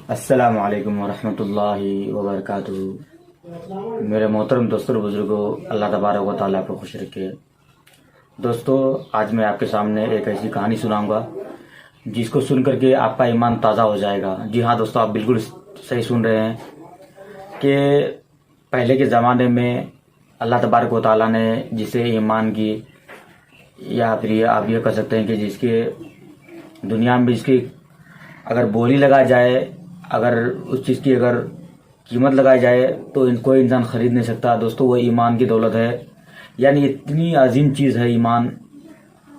अस्सलामु अलैकुम वरहमतुल्लाहि वबरकातुहू। मेरे मोहतरम दोस्तों बुजुर्गों, अल्लाह तबारक व तआला आपको खुश रखे। दोस्तों, आज मैं आपके सामने एक ऐसी कहानी सुनाऊंगा जिसको सुन करके आपका ईमान ताज़ा हो जाएगा। जी हाँ दोस्तों, आप बिल्कुल सही सुन रहे हैं कि पहले के ज़माने में अल्लाह तबारक व तआला ने जिसे ईमान की, या फिर ये आप ये कह सकते हैं कि जिसके दुनिया में जिसकी अगर बोली लगाई जाए, अगर उस चीज़ की अगर कीमत लगाई जाए तो कोई इंसान ख़रीद नहीं सकता। दोस्तों, वो ईमान की दौलत है, यानी इतनी अजीम चीज़ है ईमान।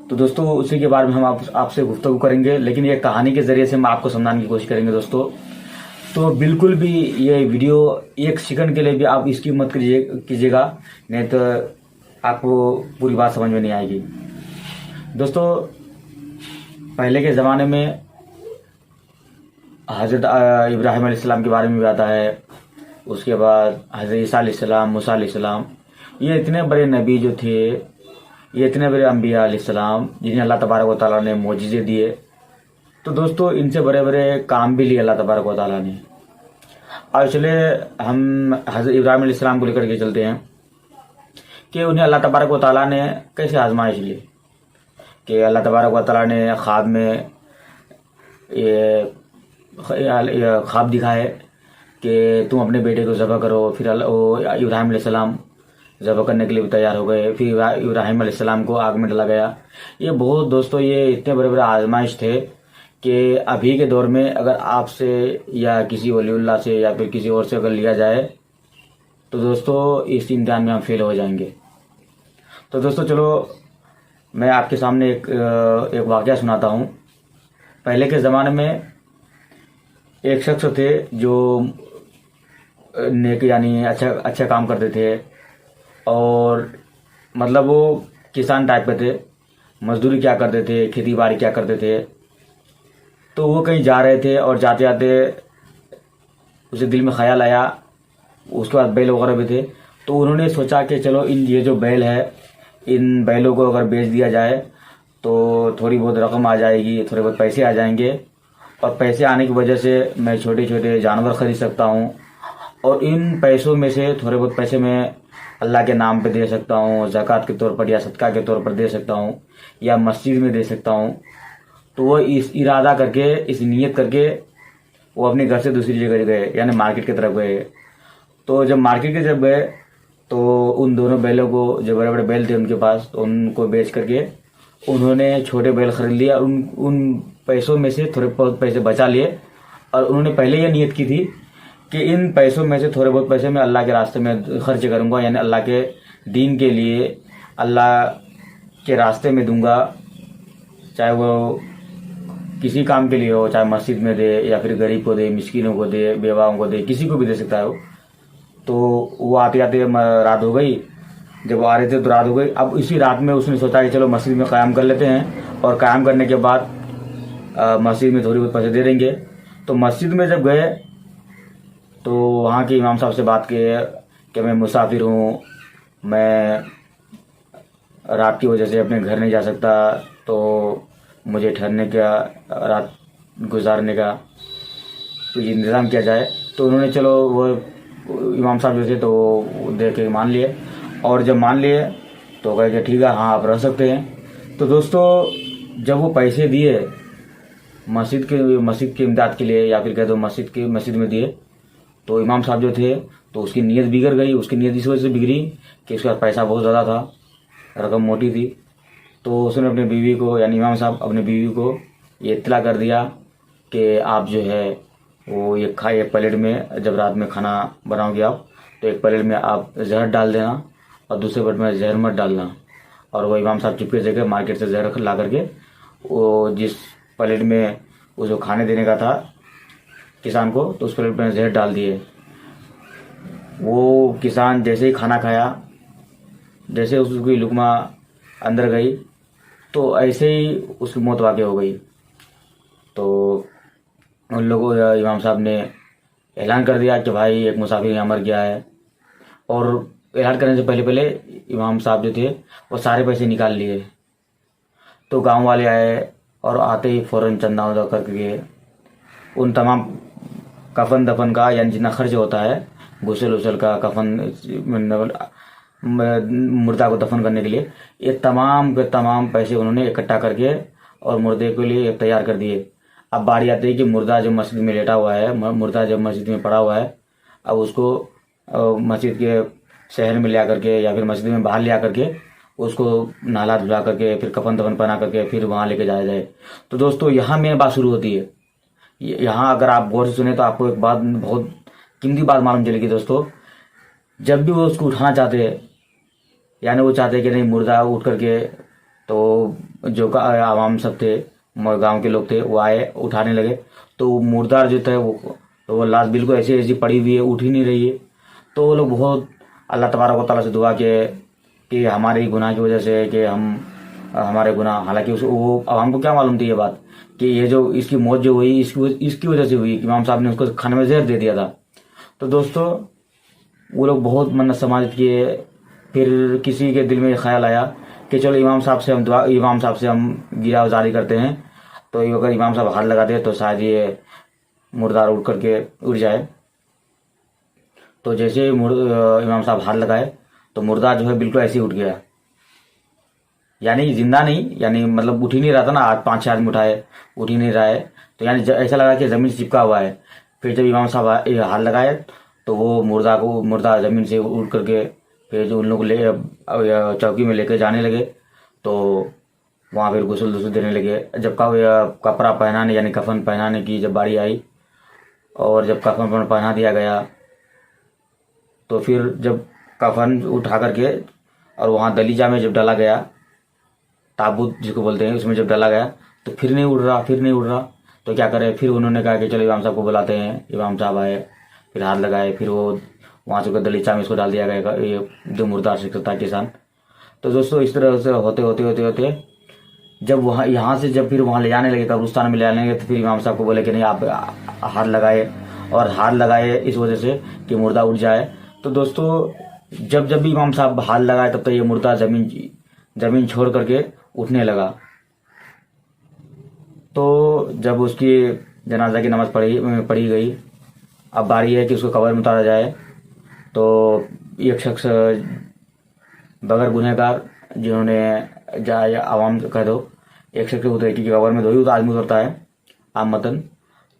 तो दोस्तों, उसी के बारे में हम आपसे गुफ्तगू करेंगे, लेकिन ये कहानी के ज़रिए से हम आपको समझाने की कोशिश करेंगे दोस्तों। तो बिल्कुल भी ये वीडियो एक सेकंड के लिए भी आप इसकी मत कीजिएगा, नहीं तो आपको पूरी बात समझ में नहीं आएगी। दोस्तों, पहले के ज़माने में हज़रत इब्राहिम अलैहिस्सलाम के बारे में भी आता है। उसके बाद हज़रत ईसा अलैहिस्सलाम, मूसा अलैहिस्सलाम, ये इतने बड़े नबी जो थे, ये इतने बड़े अम्बिया अलैहिस्सलाम, जिन्हें अल्लाह तबारक व तआला ने मोजिज़े दिए। तो दोस्तों, इनसे बड़े बड़े काम भी लिए अल्लाह तबारक व तआला ने। और चले हम हज़रत इब्राहिम अलैहिस्सलाम को लेकर के चलते हैं कि उन्हें अल्लाह तबारक व तआला ने कैसे आजमाइश ली। कि अल्लाह तबारक व तआला ने ख्वाब में ये ख्वाब दिखाए कि तुम अपने बेटे को ज़बह करो। फिर इब्राहिम अलैहिस्सलाम ज़बह करने के लिए भी तैयार हो गए। फिर इब्राहिम अलैहिस्सलाम को आग में डाला गया। ये बहुत दोस्तों, ये इतने बड़े बड़े आजमाइश थे कि अभी के दौर में अगर आपसे या किसी वलीउल्लाह से या फिर किसी और से अगर लिया जाए तो दोस्तों इस इम्तिहान में हम फेल हो जाएंगे। तो दोस्तों चलो, मैं आपके सामने एक वाक़या सुनाता हूँ। पहले के ज़माने में एक शख्स थे जो नेक यानी अच्छा काम करते थे, और मतलब वो किसान टाइप के थे, मजदूरी क्या करते थे, खेती बाड़ी क्या करते थे। तो वो कहीं जा रहे थे और जाते जाते उसे दिल में ख्याल आया, उसके बाद बैल वगैरह भी थे। तो उन्होंने सोचा कि चलो ये जो बैल है, इन बैलों को अगर बेच दिया जाए तो थोड़ी बहुत रकम आ जाएगी, थोड़े बहुत पैसे आ जाएंगे, और पैसे आने की वजह से मैं छोटे छोटे जानवर खरीद सकता हूँ, और इन पैसों में से थोड़े बहुत पैसे मैं अल्लाह के नाम पे दे सकता हूँ, ज़कात के तौर पर या सदका के तौर पर दे सकता हूँ, या मस्जिद में दे सकता हूँ। तो वो इस इरादा करके, इस नीयत करके वो अपने घर से दूसरी जगह गए, यानी मार्केट की तरफ गए। तो जब मार्केट की तरफ गए तो उन दोनों बैलों को, जो बड़े बड़े बैल थे उनके पास, तो उनको बेच करके उन्होंने छोटे बैल खरीद लिया। उन पैसों में से थोड़े बहुत पैसे बचा लिए, और उन्होंने पहले यह नियत की थी कि इन पैसों में से थोड़े बहुत पैसे मैं अल्लाह के रास्ते में खर्च करूंगा, यानी अल्लाह के दीन के लिए, अल्लाह के रास्ते में दूंगा। चाहे वो किसी काम के लिए हो, चाहे मस्जिद में दे, या फिर गरीब को दे, मिस्किनों को दे, बेवाओं को दे, किसी को भी दे सकता है वो। तो वो आते आते रात हो गई। जब वो आ रहे थे तो रात हो गई। अब इसी रात में उसने सोचा कि चलो मस्जिद में क़याम कर लेते हैं, और क़याम करने के बाद मस्जिद में थोड़ी बहुत पैसे दे देंगे। तो मस्जिद में जब गए तो वहाँ के इमाम साहब से बात की कि मैं मुसाफिर हूँ, मैं रात की वजह से अपने घर नहीं जा सकता, तो मुझे ठहरने का, रात गुजारने का तो ये इंतज़ाम किया जाए। तो उन्होंने, चलो वो इमाम साहब जो थे तो वो देख के मान लिए, और जब मान लिए तो कहे कि ठीक है, हाँ आप रह सकते हैं। तो दोस्तों, जब वो पैसे दिए मस्जिद के इमदाद के लिए, या फिर कह दो मस्जिद में दिए, तो इमाम साहब जो थे तो उसकी नीयत बिगड़ गई। उसकी नीयत इस वजह से बिगड़ी कि उसका पैसा बहुत ज़्यादा था, रकम मोटी थी। तो उसने अपने बीवी को, यानी इमाम साहब अपने बीवी को ये इत्तला कर दिया कि आप जो है वो एक प्लेट में, जब रात में खाना बनाओगे आप, तो एक प्लेट में आप जहर डाल देना, और दूसरे प्लेट में जहर मत डालना। और वो इमाम साहब चुपके से मार्केट से जहर ला करके वो जिस प्लेट में उसको खाने देने का था किसान को, तो उस प्लेट में जहर डाल दिए। वो किसान जैसे ही खाना खाया, जैसे उसकी लुकमा अंदर गई, तो ऐसे ही उसकी मौत वाक़ हो गई। तो उन लोगों, इमाम साहब ने ऐलान कर दिया कि भाई एक मुसाफिर यहाँ मर गया है। और ऐलान करने से पहले पहले इमाम साहब जो थे वो सारे पैसे निकाल लिए। तो गांव वाले आए, और आते ही फ़ौरन चंदा उदा करके उन तमाम कफन दफन का यानी जितना खर्च होता है, गुसल उसल का, कफन मुर्दा को दफन करने के लिए, ये तमाम के तमाम पैसे उन्होंने इकट्ठा करके और मुर्दे के लिए तैयार कर दिए। अब बारी आती है कि मुर्दा जब मस्जिद में लेटा हुआ है, मुर्दा जब मस्जिद में पड़ा हुआ है, अब उसको मस्जिद के शहर में ले आकर के या फिर मस्जिद में बाहर ले आकर के उसको नहला धुला करके फिर कफन दफन पहना करके फिर वहां लेके जाया जाए। तो दोस्तों यहाँ मेन बात शुरू होती है। यहाँ अगर आप गौर से सुने तो आपको एक बात, बहुत कीमती बात मालूम चलेगी दोस्तों। जब भी वो उसको उठाना चाहते हैं, यानी वो चाहते हैं कि नहीं मुर्दा उठ करके, तो जो आवाम सब थे, गांव के लोग थे, वो आए उठाने लगे, तो मुर्दा जो था वो लाश बिल्कुल ऐसी ऐसी पड़ी हुई है, उठ ही नहीं रही है। तो वो लोग बहुत अल्लाह तबारक व तआला से दुआ किए कि हमारे गुनाह की वजह से कि हमारे गुनाह, हालांकि वो आवाम को क्या मालूम थी ये बात कि ये जो इसकी मौत जो हुई इसकी वजह से हुई, इमाम साहब ने उसको खाने में जहर दे दिया था। तो दोस्तों वो लोग बहुत मन्नत समाजत किए। फिर किसी के दिल में ख्याल आया कि चलो इमाम साहब से हम गिरा गुजारी करते हैं, तो अगर इमाम साहब हाथ लगा दे तो शायद ये मुर्दा उठ करके उड़ जाए। तो जैसे ही इमाम साहब हाथ लगाए तो मुर्दा जो है बिल्कुल ऐसे ही उठ गया, यानी जिंदा नहीं, यानी मतलब उठ ही नहीं रहा था ना, 5-6 आदमी उठाए, उठ ही नहीं रहा है, तो यानी ऐसा लगा कि जमीन से चिपका हुआ है। फिर जब इमाम साहब हाथ लगाए तो वो मुर्दा जमीन से उठ करके फिर जो उन लोग ले चौकी में लेकर जाने लगे, तो वहाँ फिर गुस्ल दुस्ल देने लगे। जब कपड़ा पहनाने यानी कफन पहनाने की जब बारी आई और जब कफन पहना दिया गया, तो फिर जब कफन उठा करके और वहाँ दलीजा में जब डाला गया, ताबूत जिसको बोलते हैं, उसमें जब डाला गया तो फिर नहीं उड़ रहा। तो क्या करें, फिर उन्होंने कहा कि चलो इमाम साहब को बुलाते हैं। इमाम साहब आए, फिर हाथ लगाए, फिर वो वहाँ से दलीचा में इसको डाल दिया गया, ये जो मुर्दार शिक्षक था किसान। तो दोस्तों इस तरह से होते जब वहाँ यहाँ से जब फिर वहाँ ले जाने लगे, कब्रिस्तान में ले जाने लगे, तो फिर इमाम साहब को बोले कि नहीं आप हाथ लगाए, और हाथ लगाए इस वजह से कि मुर्दा उठ जाए। तो दोस्तों जब भी इमाम साहब हाथ लगाए तब तक ये मुर्दा जमीन छोड़ करके उठने लगा। तो जब उसकी जनाजा की नमाज पढ़ी गई, अब बारी है कि उसको कब्र में उतारा जाए। तो एक शख्स बगैर गुनहगार, जिन्होंने जाए आवाम कह दो, एक शख्स उतरे, क्योंकि कब्र में 2 ही आदमी उतरता है आमतन,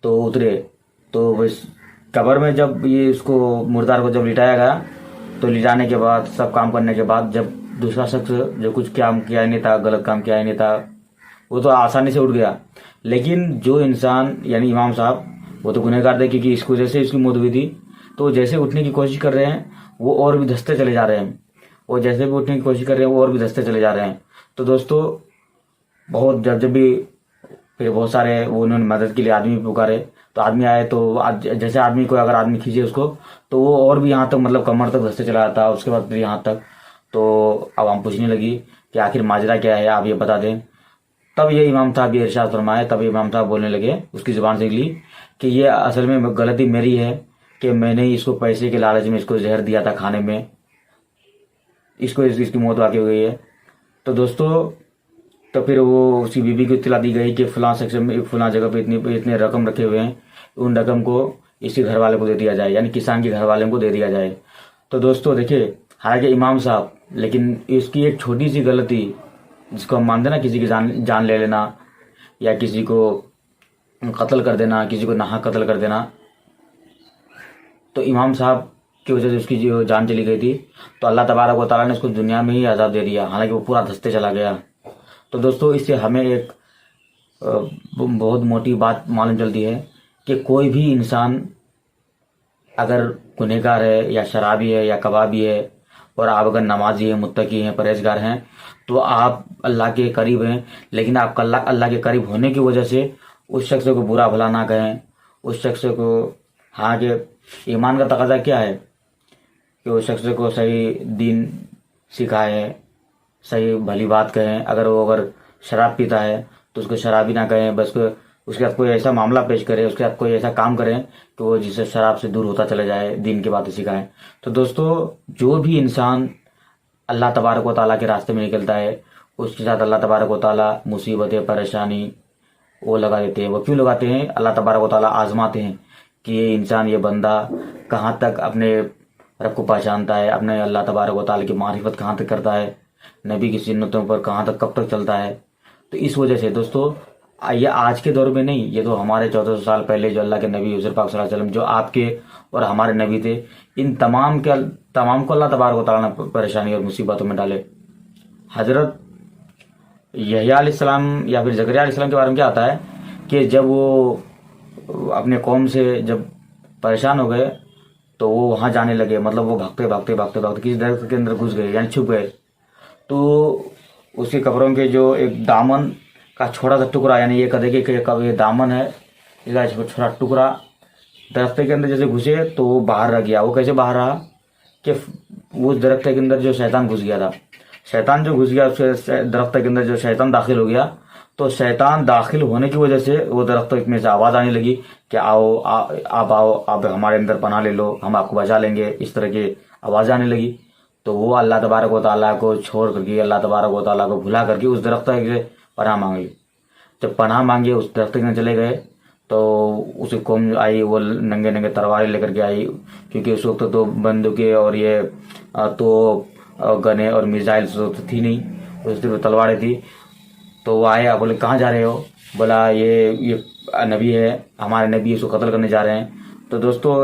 तो उतरे। तो बस कब्र में जब ये इसको मुर्दार को जब लिटाया गया, तो लिटाने के बाद सब काम करने के बाद जब दूसरा शख्स जो कुछ काम किया ही नहीं था, गलत काम किया ही नहीं था, वो तो आसानी से उठ गया। लेकिन जो इंसान यानी इमाम साहब, वो तो गुनहगार थे, क्योंकि इसको जैसे इसकी मौत हुई थी, तो जैसे उठने की कोशिश कर रहे हैं वो और भी धंसते चले जा रहे हैं, वो जैसे भी उठने की कोशिश कर रहे हैं वो और भी धंसते चले जा रहे हैं। तो दोस्तों बहुत जब भी फिर बहुत सारे वो उन्होंने मदद के लिए आदमी पुकारे, तो आदमी आए, तो जैसे आदमी को अगर आदमी खींचे उसको, तो वो और भी यहाँ तक मतलब कमर तक धंसते चला जाता, उसके बाद फिर यहाँ तक। तो आवाम पूछने लगी कि आखिर माजरा क्या है, आप ये बता दें। तब ये इमाम साहब ये इरशाद फरमाए, तब इमाम साहब बोलने लगे, उसकी जुबान से निकली कि ये असल में गलती मेरी है कि मैंने इसको पैसे के लालच में इसको जहर दिया था खाने में, इसकी मौत वाकई हो गई है। तो दोस्तों तो फिर वो उसकी बीवी को इत्तला दी गई कि फलां सेक्शन में फलां जगह पे इतने रकम रखे हुए हैं, उन रकम को इसके घर वाले को दे दिया जाए, यानी किसान के घर वाले को दे दिया जाए। तो दोस्तों देखिए, हालांकि इमाम साहब, लेकिन इसकी एक छोटी सी गलती, जिसको हम मानते ना, किसी की जान ले लेना या किसी को कत्ल कर देना, किसी को नाहक कत्ल कर देना, तो इमाम साहब की वजह से उसकी जो जान चली गई थी, तो अल्लाह तबारक व तआला ने उसको दुनिया में ही अज़ाब दे दिया, हालांकि वो पूरा धंसते चला गया। तो दोस्तों इससे हमें एक बहुत मोटी बात मालूम चलती है कि कोई भी इंसान अगर गुनहगार है या शराबी है या कबाबी है, और आप अगर नमाजी हैं, मुत्तकी हैं, परहेजगार हैं, तो आप अल्लाह के करीब हैं। लेकिन आप अल्लाह के करीब होने की वजह से उस शख्स को बुरा भला ना कहें, उस शख्स को, हाँ कि ईमान का तकाजा क्या है कि उस शख्स को सही दीन सिखाएं, सही भली बात कहें। अगर शराब पीता है तो उसको शराबी ना कहें, बस उसके साथ कोई ऐसा मामला पेश करें, उसके साथ कोई ऐसा काम करें कि वो जिससे शराब से दूर होता चला जाए, दीन की बातें सिखाएं। तो दोस्तों जो भी इंसान अल्लाह तबारक व तआला के रास्ते में निकलता है, उसके साथ अल्लाह तबारक व तआला मुसीबतें, परेशानी वो लगा देते हैं। वो क्यों लगाते हैं? अल्लाह तबारक व तआला आजमाते हैं कि ये इंसान, ये बंदा कहाँ तक अपने रब को पहचानता है, अपने अल्लाह तबारक व तआला की मारिफत कहाँ तक करता है, नबी की सुन्नतों पर कहाँ तक कब तक चलता है। तो इस वजह से दोस्तों ये आज के दौर में नहीं, ये तो हमारे 1400 साल पहले जो अल्लाह के नबी हुज़ूर पाक सल्लल्लाहु अलैहि वसल्लम जो आपके और हमारे नबी थे, इन तमाम को अल्लाह तबारक व तआला ने परेशानी और मुसीबतों में डाले। हजरत यहया अलैहिस्सलाम या फिर ज़करिया अलैहिस्सलाम के बारे में क्या आता है कि जब वो अपने कौम से जब परेशान हो गए तो वो वहाँ जाने लगे, मतलब वो भागते भागते भागते भागते किसी दरख्त के अंदर घुस गए, यानी छुप गए। तो उसके कपड़ों के जो एक दामन का छोटा सा टुकड़ा, यानी ये कदे कि ये दामन है, इसका छोटा टुकड़ा दरख्त के अंदर जैसे घुसे तो वो बाहर रह गया। वो कैसे बाहर रहा कि उस दरख्त के अंदर जो शैतान घुस गया था, शैतान जो घुस गया उसके दरख्त के अंदर जो शैतान दाखिल हो गया, तो शैतान दाखिल होने की वजह से वो दरख्त में से आवाज़ आने लगी कि आओ आप आओ, आप हमारे अंदर पनाह ले लो, हम आपको बचा लेंगे, इस तरह की आवाज़ आने लगी। तो वो अल्लाह तबारक व तआला को छोड़ करके, अल्लाह तबारक व तआला को भुला करके उस दरख्त से पनाह मांगी। जब पनाह मांगी उस दरख्त के चले गए तो उसे कौम आई, वो नंगे नंगे तलवारें लेकर के आई, क्योंकि उस वक्त तो बंदूकें और ये तो गने और मिसाइल तो थी नहीं, उस दिन तलवारें थी। तो वो आए, बोले कहाँ जा रहे हो? बोला ये नबी है, हमारे नबी इसको कत्ल करने जा रहे हैं। तो दोस्तों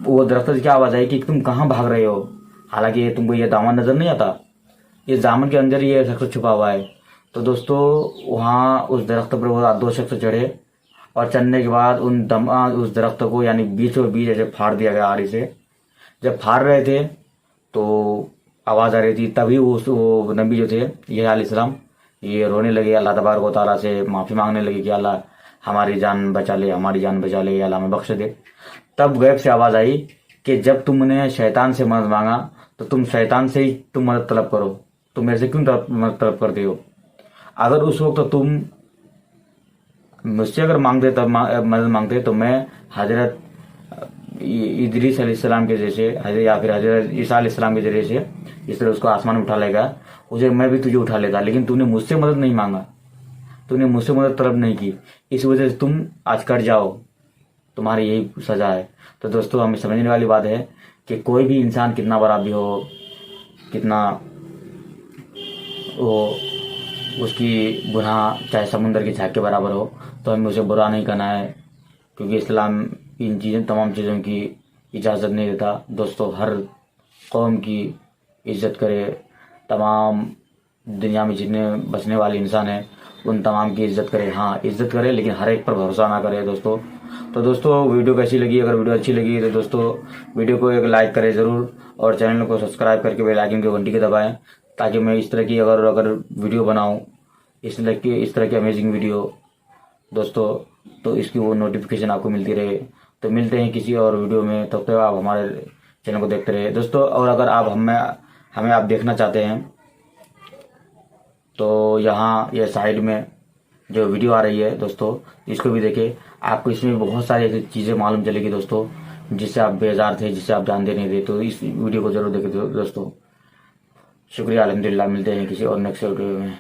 वो दरख्त से क्या आवाज़ आई कि तुम कहाँ भाग रहे हो, हालांकि तुमको ये दामन नज़र नहीं आता, इस दामन के अंदर ये शख्स छुपा हुआ है। तो दोस्तों वहाँ उस दरख्त पर वो 2 शख्स चढ़े और चढ़ने के बाद उस दरख्त को यानी बीचों बीच ऐसे फाड़ दिया गया आरी से। जब फाड़ रहे थे तो आवाज़ आ रही थी, तभी वो नबी जो थे यहया अलैहिस्सलाम ये रोने लगे, अल्लाह तबारक व तआला से माफ़ी मांगने लगे कि अल्लाह हमारी जान बचा ले, हमारी जान बचा ले, अल्लाह हमें बख्श दे। तब गैब से आवाज़ आई कि जब तुमने शैतान से मदद मांगा तो तुम शैतान से ही तुम मदद तलब करो, तुम मेरे से क्यों मदद तलब करते हो? अगर उस वक्त तुम मुझसे अगर मांगते तब मदद मांगते तो मैं हजरत इदरीस अलैहिस्सलाम के जैसे या फिर हजरत ईसा अलैहिस्सलाम के जरिए से इस तरह उसको आसमान में उठा लेगा, उसे मैं भी तुझे उठा लेता। लेकिन तूने मुझसे मदद नहीं मांगा, तूने मुझसे मदद तलब नहीं की, इस वजह से तुम आज कट जाओ, तुम्हारी यही सजा है। तो दोस्तों हमें समझने वाली बात है कि कोई भी इंसान कितना बड़ा भी हो, कितना वो उसकी गुनाह चाहे समुंदर की झाग के बराबर हो, तो हमें उसे बुरा नहीं करना है, क्योंकि इस्लाम इन तमाम चीज़ों की इजाज़त नहीं देता। दोस्तों हर कौम की इज्जत करे, तमाम दुनिया में जितने बचने वाले इंसान हैं उन तमाम की इज्जत करे। हाँ इज्जत करे, लेकिन हर एक पर भरोसा ना करे दोस्तों। तो दोस्तों वीडियो कैसी लगी? अगर वीडियो अच्छी लगी तो दोस्तों वीडियो को एक लाइक करें ज़रूर, और चैनल को सब्सक्राइब करके बेल आइकन की घंटी को दबाएं, ताकि मैं इस तरह की अगर वीडियो बनाऊं, इस तरह की अमेजिंग वीडियो दोस्तों, तो इसकी वो नोटिफिकेशन आपको मिलती रहे। तो मिलते हैं किसी और वीडियो में, तब तक आप हमारे चैनल को देखते रहे दोस्तों। और अगर आप हमें आप देखना चाहते हैं तो यहाँ ये साइड में जो वीडियो आ रही है दोस्तों, इसको भी देखें, आपको इसमें बहुत सारी ऐसी चीज़ें मालूम चलेगी दोस्तों, जिससे आप बेजार थे, जिससे आप जानते नहीं थे। तो इस वीडियो को जरूर देखें दोस्तों। शुक्रिया, अल्हम्दुलिल्लाह। मिलते हैं किसी और नेक्स्ट वीडियो में।